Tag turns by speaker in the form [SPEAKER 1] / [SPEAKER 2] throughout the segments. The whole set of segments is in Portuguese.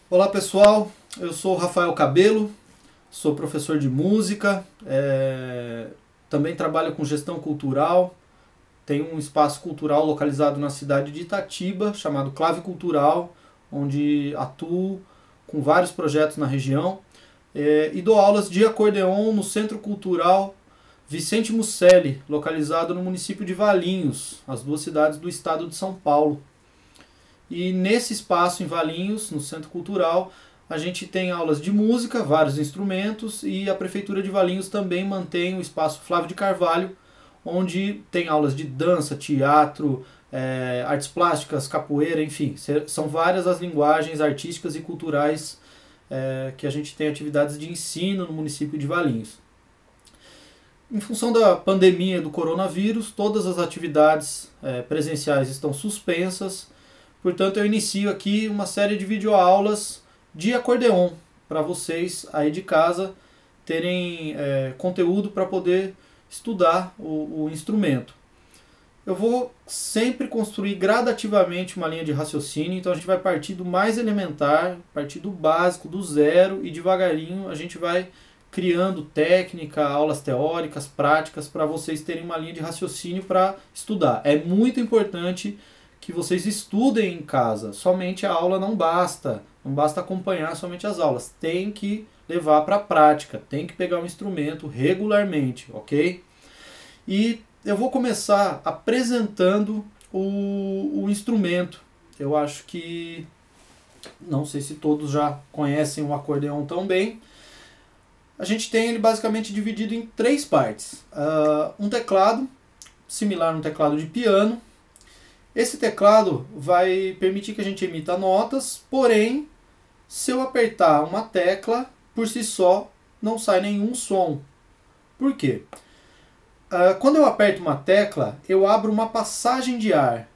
[SPEAKER 1] Olá pessoal, eu sou o Rafael Cabelo, sou professor de música, também trabalho com gestão cultural, tenho um espaço cultural localizado na cidade de Itatiba, chamado Clave Cultural, onde atuo com vários projetos na região, e dou aulas de acordeon no Centro Cultural Vicente Mucelli, localizado no município de Valinhos, as duas cidades do estado de São Paulo. E nesse espaço em Valinhos, no Centro Cultural, a gente tem aulas de música, vários instrumentos, e a Prefeitura de Valinhos também mantém o espaço Flávio de Carvalho, onde tem aulas de dança, teatro, artes plásticas, capoeira, enfim, são várias as linguagens artísticas e culturais que a gente tem atividades de ensino no município de Valinhos. Em função da pandemia do coronavírus, todas as atividades presenciais estão suspensas. Portanto, eu inicio aqui uma série de videoaulas de acordeon para vocês aí de casa terem conteúdo para poder estudar o instrumento. Eu vou sempre construir gradativamente uma linha de raciocínio, então a gente vai partir do mais elementar, partir do básico, do zero, e devagarinho a gente vai criando técnica, aulas teóricas, práticas, para vocês terem uma linha de raciocínio para estudar. É muito importante que vocês estudem em casa. Somente a aula não basta acompanhar somente as aulas. Tem que levar para a prática, tem que pegar um instrumento regularmente, ok? E eu vou começar apresentando o instrumento. Eu acho que, não sei se todos já conhecem o acordeon tão bem. A gente tem ele basicamente dividido em três partes. Um teclado, similar a um teclado de piano. Esse teclado vai permitir que a gente emita notas, porém, se eu apertar uma tecla, por si só, não sai nenhum som. Por quê? Quando eu aperto uma tecla, eu abro uma passagem de ar.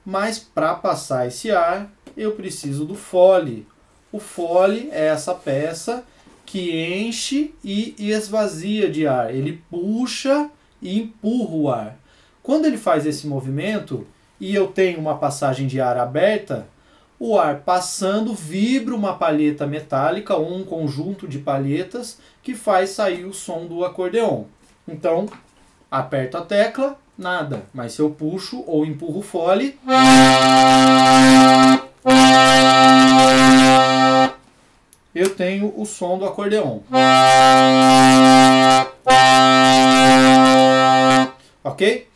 [SPEAKER 1] Mas para passar esse ar, eu preciso do fole. O fole é essa peça que enche e esvazia de ar. Ele puxa e empurra o ar. Quando ele faz esse movimento e eu tenho uma passagem de ar aberta, o ar passando vibra uma palheta metálica ou um conjunto de palhetas que faz sair o som do acordeon. Então, aperto a tecla, nada. Mas se eu puxo ou empurro o fole, eu tenho o som do acordeon. Ok?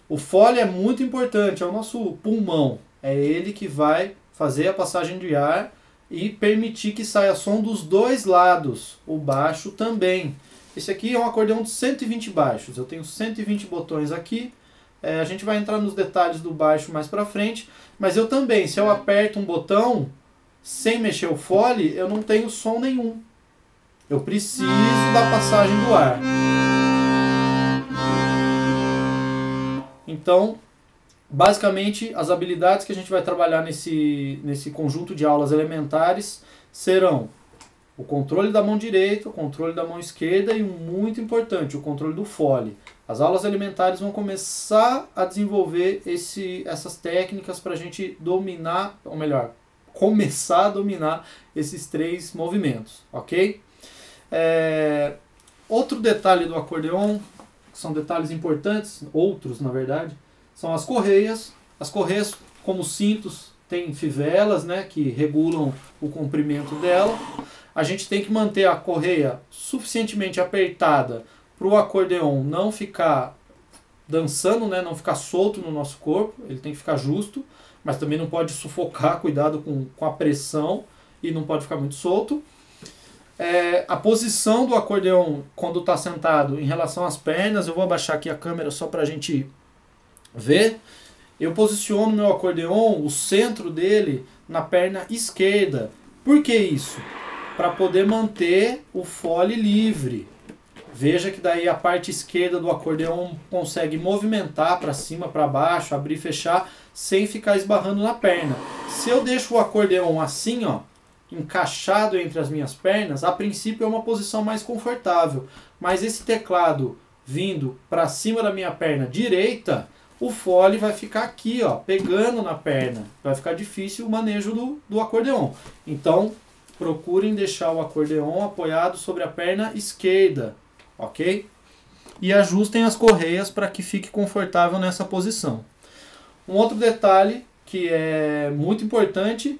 [SPEAKER 1] O fole é muito importante, é o nosso pulmão. É ele que vai fazer a passagem de ar e permitir que saia som dos dois lados. O baixo também. Esse aqui é um acordeão de 120 baixos. Eu tenho 120 botões aqui. A gente vai entrar nos detalhes do baixo mais pra frente. Mas eu também, se eu aperto um botão sem mexer o fole, eu não tenho som nenhum. Eu preciso da passagem do ar. Então, basicamente, as habilidades que a gente vai trabalhar nesse conjunto de aulas elementares serão o controle da mão direita, o controle da mão esquerda e, muito importante, o controle do fole. As aulas elementares vão começar a desenvolver essas técnicas para a gente dominar, ou melhor, começar a dominar esses três movimentos, ok? Outro detalhe do acordeon, são detalhes importantes, outros na verdade, são as correias. As correias, como cintos, têm fivelas, né, que regulam o comprimento dela. A gente tem que manter a correia suficientemente apertada para o acordeon não ficar dançando, né, não ficar solto no nosso corpo. Ele tem que ficar justo, mas também não pode sufocar, cuidado com a pressão, e não pode ficar muito solto. A posição do acordeon quando está sentado em relação às pernas, eu vou abaixar aqui a câmera só para a gente ver. Eu posiciono meu acordeon, o centro dele, na perna esquerda. Por que isso? Para poder manter o fole livre. Veja que daí a parte esquerda do acordeon consegue movimentar para cima, para baixo, abrir e fechar, sem ficar esbarrando na perna. Se eu deixo o acordeon assim, ó, encaixado entre as minhas pernas, a princípio é uma posição mais confortável. Mas esse teclado vindo para cima da minha perna direita, o fole vai ficar aqui, ó, pegando na perna. Vai ficar difícil o manejo do acordeon. Então, procurem deixar o acordeon apoiado sobre a perna esquerda, ok? E ajustem as correias para que fique confortável nessa posição. Um outro detalhe que é muito importante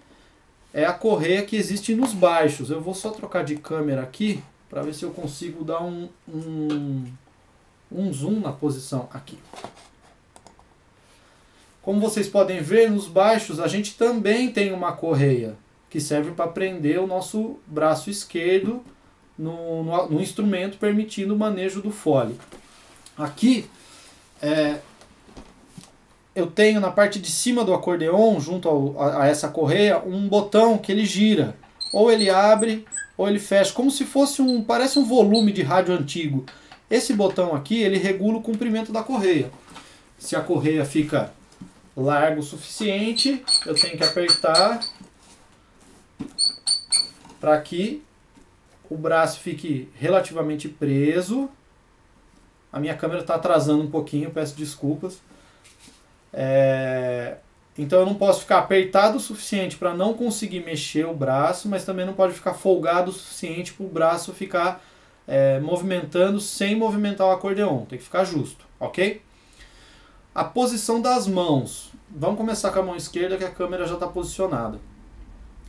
[SPEAKER 1] é a correia que existe nos baixos. Eu vou só trocar de câmera aqui para ver se eu consigo dar um zoom na posição aqui. Como vocês podem ver, nos baixos a gente também tem uma correia que serve para prender o nosso braço esquerdo no instrumento, permitindo o manejo do fole. Aqui eu tenho na parte de cima do acordeon, junto a essa correia, um botão que ele gira. Ou ele abre, ou ele fecha, como se fosse parece um volume de rádio antigo. Esse botão aqui, ele regula o comprimento da correia. Se a correia fica larga o suficiente, eu tenho que apertar para que o braço fique relativamente preso. A minha câmera está atrasando um pouquinho, peço desculpas. Então eu não posso ficar apertado o suficiente para não conseguir mexer o braço, mas também não pode ficar folgado o suficiente para o braço ficar movimentando sem movimentar o acordeon. Tem que ficar justo, ok? A posição das mãos. Vamos começar com a mão esquerda, que a câmera já está posicionada.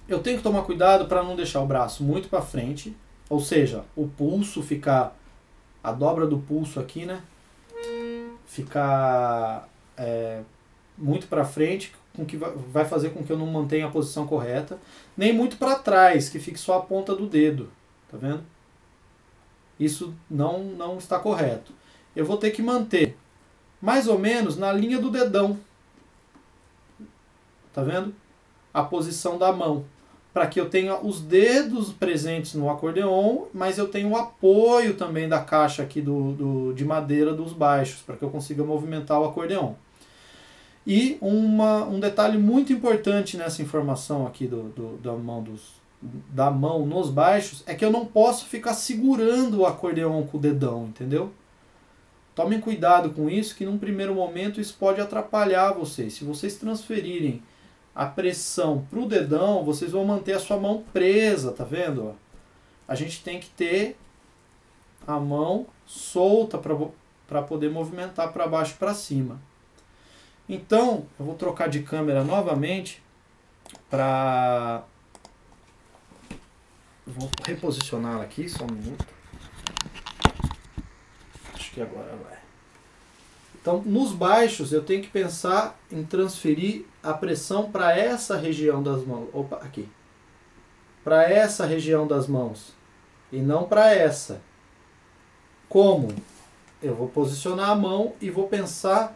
[SPEAKER 1] Eu tenho que tomar cuidado para não deixar o braço muito para frente, ou seja, o pulso ficar, a dobra do pulso aqui, né? Ficar muito para frente, com que vai fazer com que eu não mantenha a posição correta, nem muito para trás, que fique só a ponta do dedo, tá vendo? Isso não está correto. Eu vou ter que manter mais ou menos na linha do dedão, tá vendo? A posição da mão, para que eu tenha os dedos presentes no acordeon, mas eu tenho o apoio também da caixa aqui de madeira dos baixos, para que eu consiga movimentar o acordeon. E um detalhe muito importante nessa informação aqui da mão nos baixos é que eu não posso ficar segurando o acordeon com o dedão, entendeu? Tomem cuidado com isso, que num primeiro momento isso pode atrapalhar vocês. Se vocês transferirem a pressão para o dedão, vocês vão manter a sua mão presa, tá vendo? A gente tem que ter a mão solta para poder movimentar para baixo e para cima. Então, eu vou trocar de câmera novamente para... Vou reposicioná-la aqui, só um minuto. Acho que agora vai. Então, nos baixos, eu tenho que pensar em transferir a pressão para essa região das mãos. Opa, aqui. Para essa região das mãos. E não para essa. Como? Eu vou posicionar a mão e vou pensar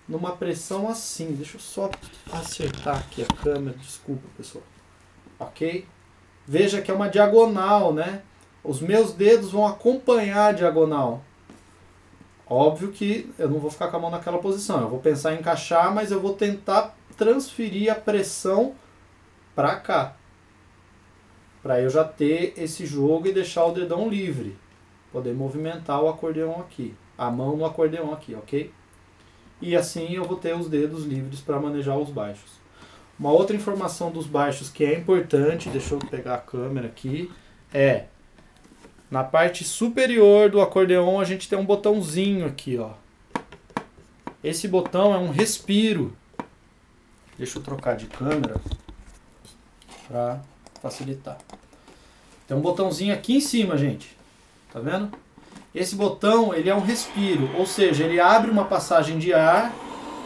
[SPEAKER 1] numa pressão assim. Deixa eu só acertar aqui a câmera. Desculpa, pessoal. Ok? Veja que é uma diagonal, né? Os meus dedos vão acompanhar a diagonal. Óbvio que eu não vou ficar com a mão naquela posição. Eu vou pensar em encaixar, mas eu vou tentar transferir a pressão para cá. Para eu já ter esse jogo e deixar o dedão livre. Poder movimentar o acordeon aqui. A mão no acordeon aqui, ok? E assim eu vou ter os dedos livres para manejar os baixos. Uma outra informação dos baixos que é importante, deixa eu pegar a câmera aqui, na parte superior do acordeon a gente tem um botãozinho aqui, ó. Esse botão é um respiro. Deixa eu trocar de câmera para facilitar. Tem um botãozinho aqui em cima, gente. Tá vendo? Esse botão, ele é um respiro, ou seja, ele abre uma passagem de ar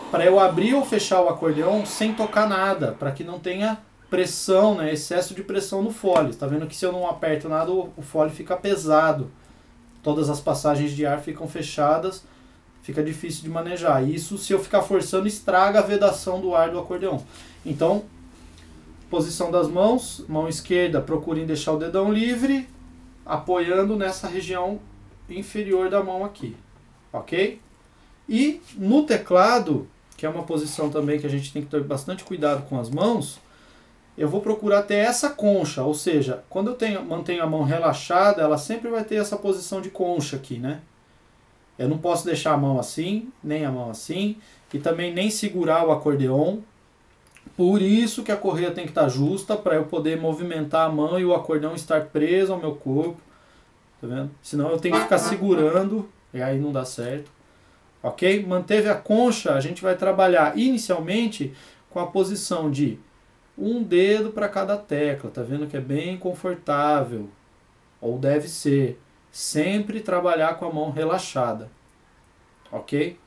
[SPEAKER 1] para eu abrir ou fechar o acordeon sem tocar nada, para que não tenha pressão, né, excesso de pressão no fole. Tá vendo que se eu não aperto nada, o fole fica pesado. Todas as passagens de ar ficam fechadas, fica difícil de manejar. Isso, se eu ficar forçando, estraga a vedação do ar do acordeon. Então, posição das mãos, mão esquerda, procurem deixar o dedão livre, apoiando nessa região inferior da mão aqui, ok? E no teclado, que é uma posição também que a gente tem que ter bastante cuidado com as mãos, eu vou procurar ter essa concha, ou seja, quando eu mantenho a mão relaxada, ela sempre vai ter essa posição de concha aqui, né? Eu não posso deixar a mão assim, nem a mão assim, e também nem segurar o acordeon. Por isso que a correia tem que estar justa, para eu poder movimentar a mão e o acordeão estar preso ao meu corpo. Tá vendo? Senão eu tenho que ficar segurando e aí não dá certo. Ok? Manteve a concha, a gente vai trabalhar inicialmente com a posição de um dedo para cada tecla. Tá vendo que é bem confortável? Ou deve ser. Sempre trabalhar com a mão relaxada. Ok?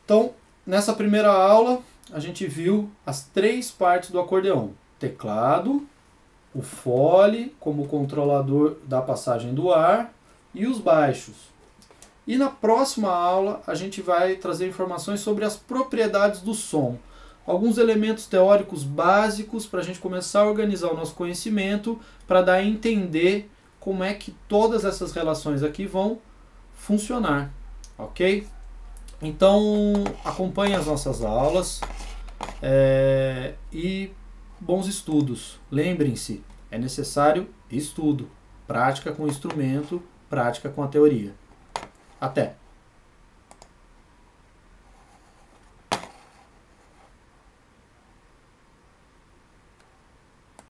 [SPEAKER 1] Então, nessa primeira aula, a gente viu as 3 partes do acordeão. Teclado, o fole como controlador da passagem do ar e os baixos. E na próxima aula, a gente vai trazer informações sobre as propriedades do som. Alguns elementos teóricos básicos para a gente começar a organizar o nosso conhecimento, para dar a entender como é que todas essas relações aqui vão funcionar. Ok? Então, acompanhe as nossas aulas e bons estudos. Lembrem-se, é necessário estudo, prática com o instrumento, prática com a teoria. Até!